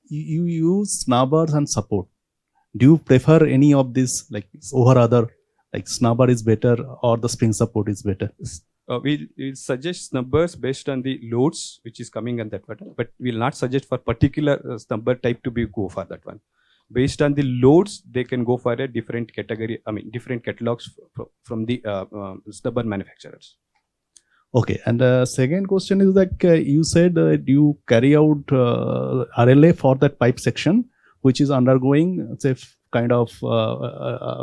you use snubbers and support. Do you prefer any of this, like over other, like snubber is better or the spring support is better? We'll suggest snubbers based on the loads which is coming on that one, but we'll not suggest for particular snubber type to be go for that one. Based on the loads, they can go for a different category, different catalogs from the snubber manufacturers. Okay, and the second question is like you said you carry out RLA for that pipe section which is undergoing, say, kind of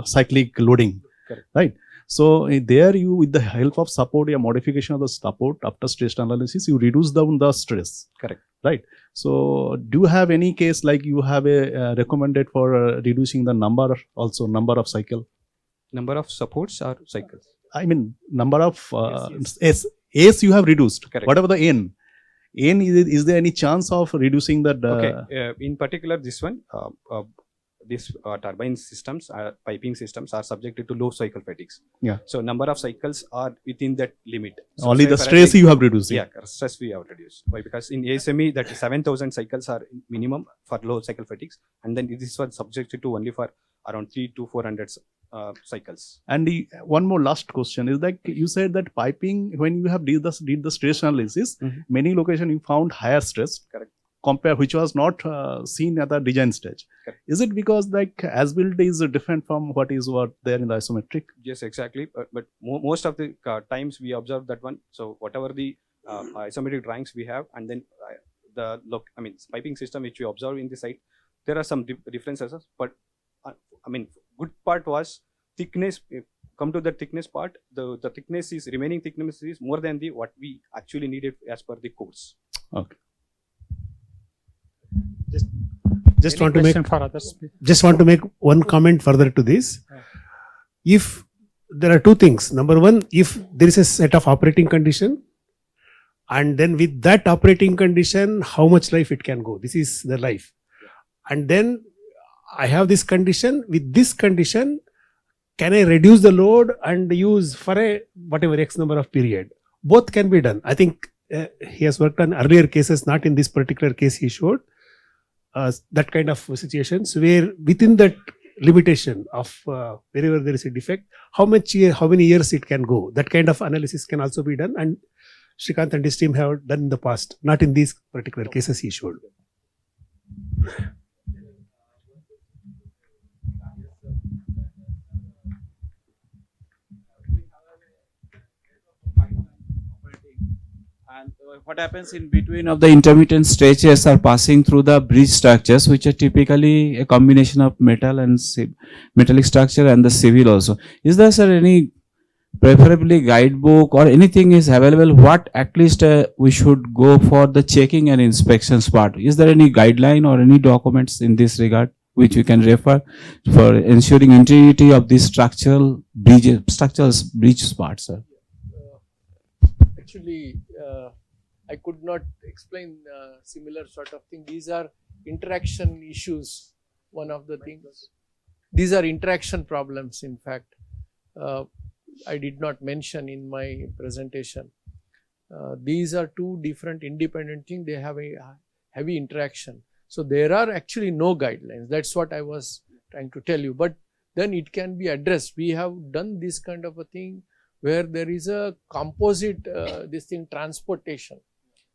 cyclic loading. Correct. Right? So there you, with the help of support or modification of the support after stress analysis, you reduce down the stress. Correct. Right? So do you have any case like you have a recommended for reducing the number number of cycle? Number of supports or cycles? I mean number of S you have reduced. Correct. Whatever the N, is there any chance of reducing that? Okay. In particular, this one, these turbine systems, piping systems are subjected to low cycle fatigues. Yeah. So number of cycles are within that limit. So only the stress you have reduced. Yeah, stress we have reduced. Why? Because in ASME that 7,000 cycles are minimum for low cycle fatigues, and then this was subjected to only for around 300 to 400 cycles. And one more last question is like you said that piping, when you have did the stress analysis, many locations you found higher stress. Correct. Compare, which was not seen at the design stage. Correct. Is it because like as built is different from what there in the isometric? Yes, exactly. But most of the times we observe that one. So whatever the isometric drawings we have, and then the piping system which we observe in the site, there are some differences. But good part was thickness. Come to the thickness part, the thickness is remaining thickness is more than the what we actually needed as per the course. Okay. Just want to make one comment further to this. If there are two things. Number one, if there is a set of operating condition, and then with that operating condition, how much life it can go. This is the life. And then I have this condition. With this condition, can I reduce the load and use for a whatever X number of period? Both can be done. I think he has worked on earlier cases, not in this particular case he showed. That kind of situations where within that limitation of wherever there is a defect, how many years it can go. That kind of analysis can also be done, and Shrikant and his team have done in the past, not in these particular cases he showed. And what happens in between of the intermittent stretches are passing through the bridge structures, which are typically a combination of metal and metallic structure and the civil also. Is there, sir, any preferably guidebook or anything is available? What at least we should go for the checking and inspections part? Is there any guideline or any documents in this regard which we can refer for ensuring integrity of this structural bridge parts, sir? Actually, I could not explain similar sort of thing. These are interaction issues. One of the things. These are interaction problems, in fact. I did not mention in my presentation. These are two different independent things. They have a heavy interaction. So there are actually no guidelines. That's what I was trying to tell you. But then it can be addressed. We have done this kind of a thing where there is a composite transportation.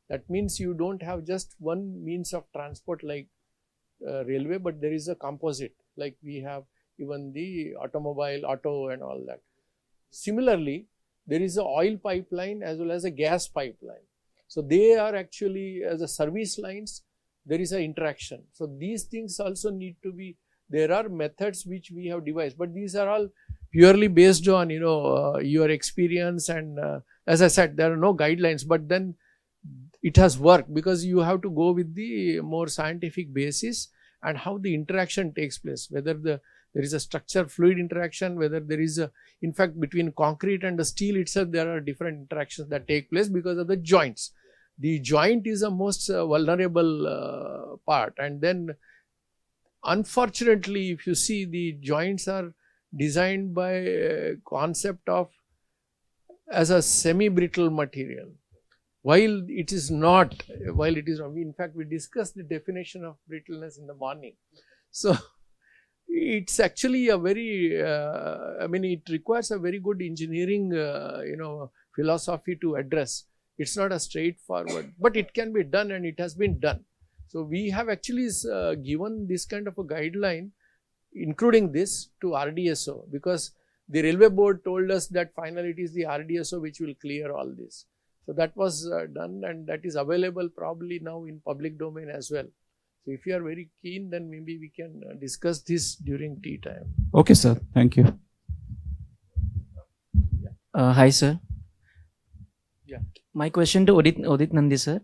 That means you don't have just one means of transport like railway, but there is a composite, like we have even the auto and all that. Similarly, there is a oil pipeline as well as a gas pipeline. So they are actually, as a service lines, there is an interaction. So these things also need to be, there are methods which we have devised, but these are all purely based on your experience, and as I said, there are no guidelines, but then it has worked because you have to go with the more scientific basis and how the interaction takes place, whether there is a structure fluid interaction, whether there is a, in fact, between concrete and the steel itself, there are different interactions that take place because of the joints. The joint is the most vulnerable part, and then unfortunately, if you see, the joints are designed by a concept of as a semi-brittle material. while it is not, in fact, we discussed the definition of brittleness in the morning. So, it's actually a very, it requires a very good engineering, philosophy to address. It's not a straightforward, but it can be done, and it has been done. So, we have actually given this kind of a guideline, including this, to RDSO, because the railway board told us that finally it is the RDSO which will clear all this. So, that was done, and that is available probably now in public domain as well. So, if you are very keen, then maybe we can discuss this during tea time. Okay, sir. Thank you. Hi, sir. Yeah. My question to Udit Nandi, sir.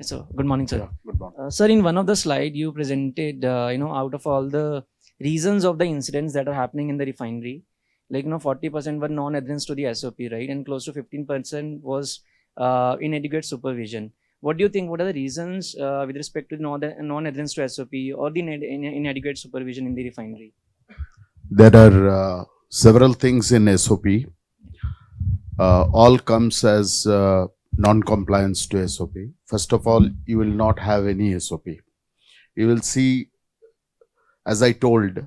So, good morning, sir. Yeah, good morning. Sir, in one of the slide you presented, out of all the reasons of the incidents that are happening in the refinery, 40% were non-adherence to the SOP, right? And close to 15% was inadequate supervision. What do you think? What are the reasons with respect to non-adherence to SOP or the inadequate supervision in the refinery? There are several things in SOP. All comes as non-compliance to SOP. First of all, you will not have any SOP. You will see, as I told,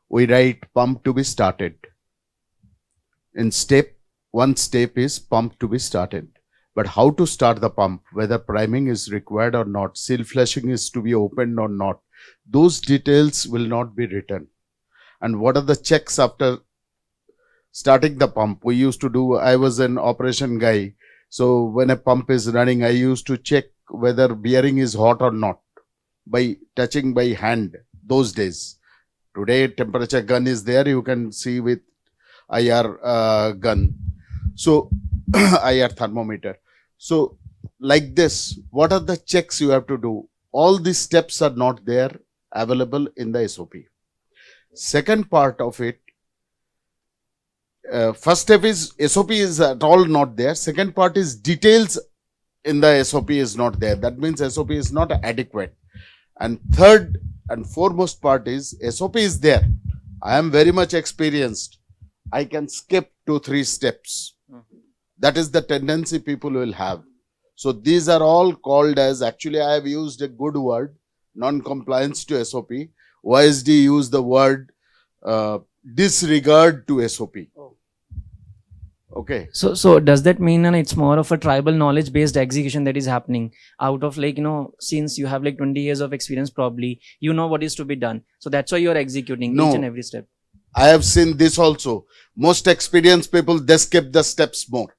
we write pump to be started. In one step is pump to be started. But how to start the pump, whether priming is required or not, seal flushing is to be opened or not, those details will not be written. And what are the checks after starting the pump? We used to do, I was an operation guy. So when a pump is running, I used to check whether bearing is hot or not by touching by hand those days. Today, temperature gun is there. You can see with IR gun. So IR thermometer. So like this, what are the checks you have to do? All these steps are not there available in the SOP. Second part of it, first step is SOP is at all not there. Second part is details in the SOP is not there. That means SOP is not adequate. And third and foremost part is SOP is there. I am very much experienced. I can skip 2-3 steps. That is the tendency people will have. So these are all called as, actually I have used a good word, non-compliance to SOP. YSD used the word disregard to SOP. Okay. So does that mean it's more of a tribal knowledge based execution that is happening out of since you have 20 years of experience, probably you know what is to be done. So that's why you are executing each and every step. I have seen this also. Most experienced people, they skip the steps more.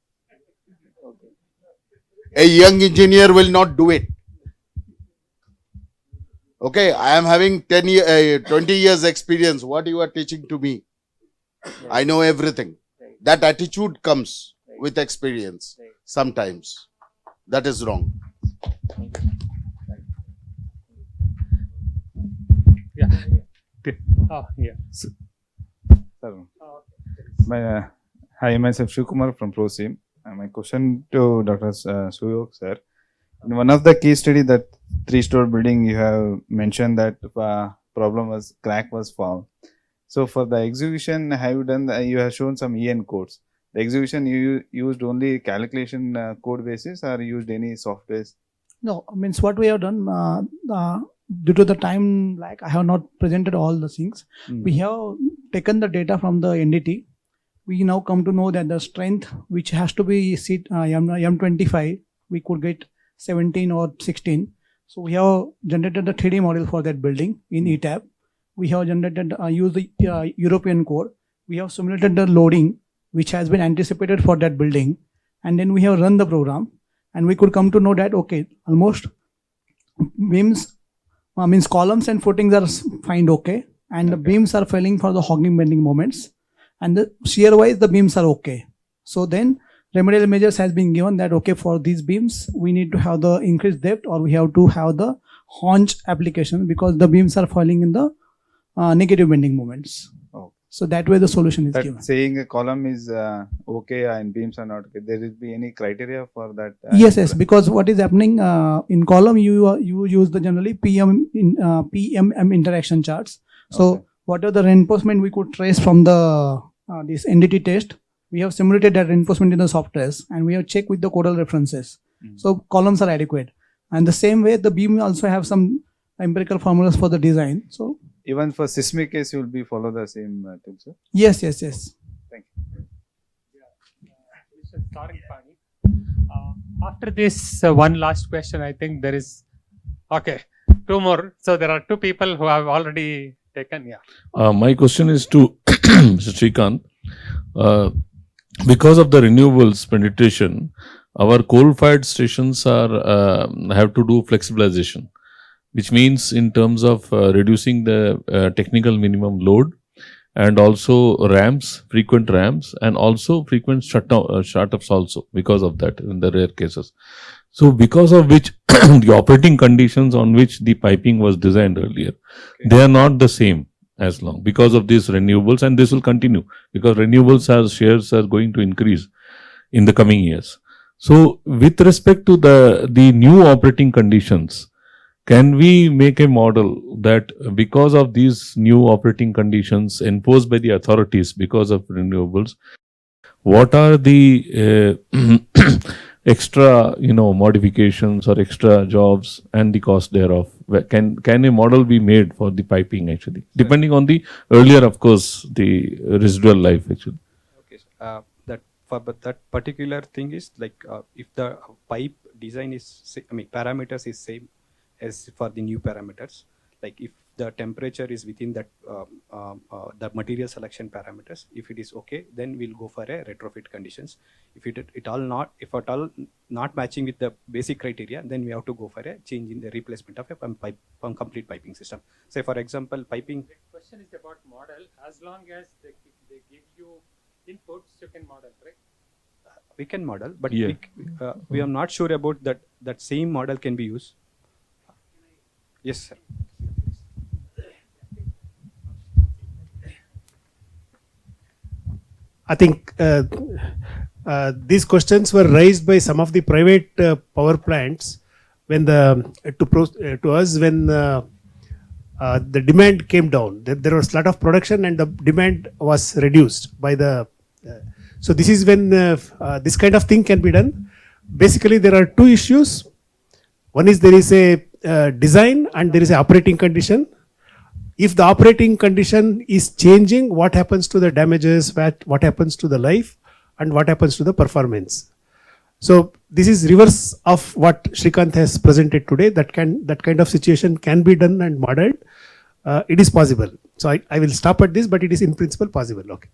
A young engineer will not do it. Okay, I am having 20 years experience. What you are teaching to me? I know everything. That attitude comes with experience. Sometimes. That is wrong. Yeah. Oh, yeah. Sir. Hi, myself Shivkumar from ProSim. My question to Dr. Suyog sir. In one of the case study, that 3-story building, you have mentioned that crack was found. So for the execution, have you done? You have shown some EN codes. The execution, you used only calculation code basis, or used any software? No, means what we have done, due to the time, I have not presented all the things. We have taken the data from the NDT. We now come to know that the strength, which has to be M25, we could get 17 or 16. So we have generated the 3D model for that building in ETAP. We have generated, used the European code. We have simulated the loading, which has been anticipated for that building. And then we have run the program. And we could come to know that, okay, almost beams, means columns and footings are fine, okay. And the beams are failing for the hogging bending moments. And the shear wise, the beams are okay. So then remedial measures has been given that, okay, for these beams, we need to have the increased depth, or we have to have the haunch application, because the beams are falling in the negative bending moments. Oh. So that way the solution is That given. saying a column is okay and beams are not okay, there will be any criteria for that? Yes, because what is happening in column, you use the generally PMM interaction charts. So what are the reinforcement we could trace from the this NDT test? we have simulated that reinforcement in the softwares, and we have checked with the codal references. So columns are adequate. And the same way, the beam also have some empirical formulas for the design. So Even for seismic case, you will be follow the same thing, sir. yes. Thank you. Mr. Tarak Pani. After this, one last question. I think there is, okay, two more. So there are two people who have already taken. Yeah. My question is to Mr. Srikanth. Because of the renewables penetration, our coal-fired stations are have to do flexibilization, which means in terms of reducing the technical minimum load, and also ramps, frequent ramps, and also frequent shut-offs also because of that in the rare cases. So because of which the operating conditions on which the piping was designed earlier, they are not the same as long because of these renewables, and this will continue because renewables as shares are going to increase in the coming years. So with respect to the new operating conditions, can we make a model that because of these new operating conditions enforced by the authorities because of renewables, what are the extra, modifications or extra jobs and the cost thereof? Can a model be made for the piping actually, depending on the earlier, of course, the residual life actually? Okay, but that particular thing is like if the pipe design is, parameters is same as for the new parameters. Like if the temperature is within that the material selection parameters, if it is okay, then we'll go for a retrofit conditions. If it at all not matching with the basic criteria, then we have to go for a change in the replacement of a complete piping system. Say for example, piping. The question is about model. As long as they give you inputs, you can model, right? We can model, but Yeah. we are not sure about that same model can be used. Yes, sir. I think these questions were raised by some of the private power plants when to us when the demand came down. There was a lot of production and the demand was reduced by the. So this is when this kind of thing can be done. Basically, there are two issues. One is there is a design and there is an operating condition. If the operating condition is changing, what happens to the damages, what happens to the life, and what happens to the performance? So this is reverse of what Srikanth has presented today. That kind of situation can be done and modeled. It is possible. So I will stop at this, but it is in principle possible. Okay.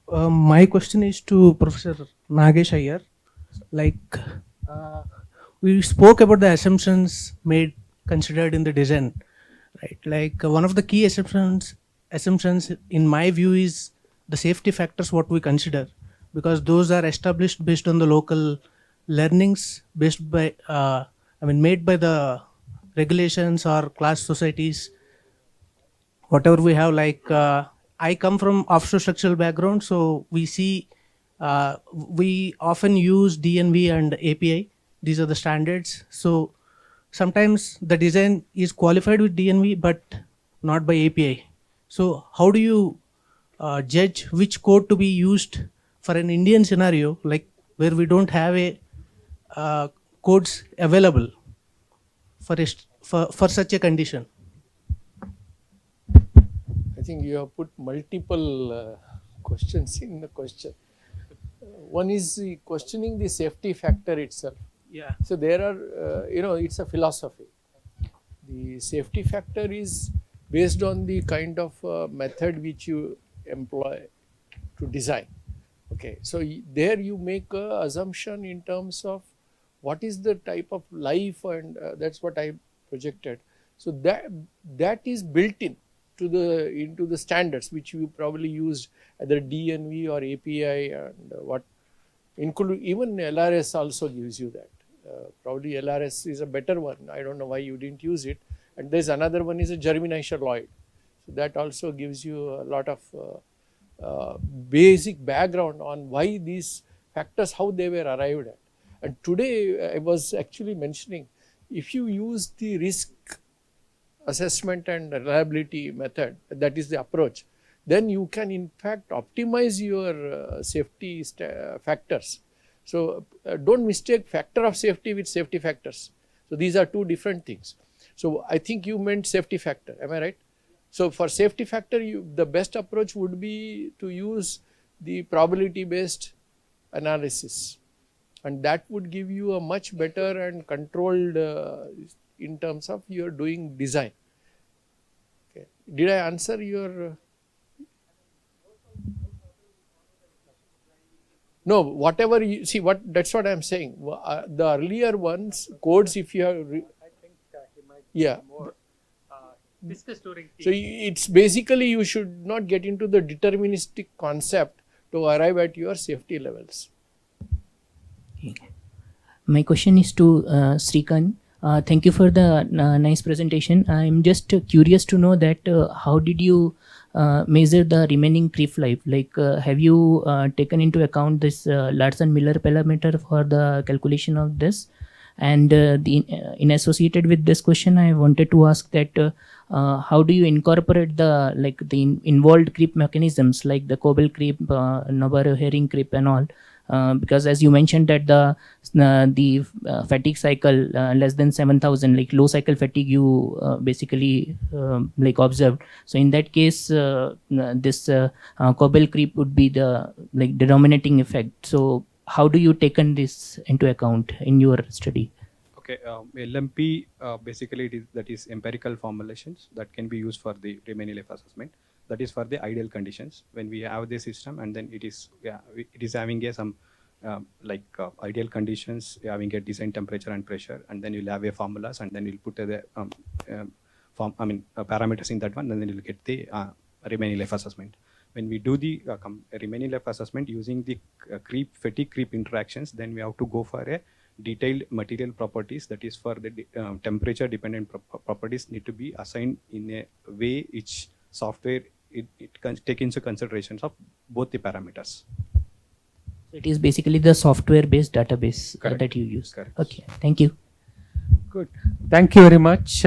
My question is to Professor Nagesh Iyer. We spoke about the assumptions considered in the design, right? One of the key assumptions in my view is the safety factors what we consider, because those are established based on the local learnings, made by the regulations or class societies, whatever we have. I come from offshore structural background, so we see we often use DNV and API. These are the standards. So sometimes the design is qualified with DNV but not by API. So how do you judge which code to be used for an Indian scenario, like where we don't have a codes available for such a condition? I think you have put multiple questions in the question. One is questioning the safety factor itself. Yeah. So there are, it's a philosophy. The safety factor is based on the kind of method which you employ to design. Okay, so there you make an assumption in terms of what is the type of life, and that's what I projected. So that is built into the standards which you probably used, either DNV or API, and what include even LRS also gives you that. Probably LRS is a better one. I don't know why you didn't use it. And there's another one is a Germinator-Lloyd. So that also gives you a lot of basic background on why these factors, how they were arrived at. And today I was actually mentioning, if you use the risk assessment and reliability method, that is the approach, then you can in fact optimize your safety factors. So don't mistake factor of safety with safety factors. So these are two different things. So I think you meant safety factor, am I right? So for safety factor, the best approach would be to use the probability based analysis, and that would give you a much better and controlled in terms of your doing design. Okay. Did I answer your? No, whatever you see, that's what I'm saying. The earlier ones codes, if you have, yeah. Discuss during So it's basically you should not get into the deterministic concept to arrive at your safety levels. My question is to Srikanth. Thank you for the nice presentation. I'm just curious to know that how did you measure the remaining creep life? Like, have you taken into account this Larson-Miller parameter for the calculation of this? And in associated with this question, I wanted to ask that how do you incorporate the involved creep mechanisms like the Cobble creep, Navarro herring creep, and all? Because as you mentioned that the fatigue cycle less than 7,000, like low cycle fatigue, you basically observed. So in that case, this Cobble creep would be the dominating effect. So how do you taken this into account in your study? Okay, LMP basically that is empirical formulations that can be used for the remaining life assessment. That is for the ideal conditions when we have the system, and then it is having some ideal conditions, having a decent temperature and pressure, and then you'll have a formulas, and then you'll put the parameters in that one, and then you'll get the remaining life assessment. When we do the remaining life assessment using the fatigue creep interactions, then we have to go for a detailed material properties, that is for the temperature dependent properties need to be assigned in a way each software it can take into considerations of both the parameters. So it is basically the software based database Correct. that you use. Correct. Okay, thank you. Good. Thank you very much.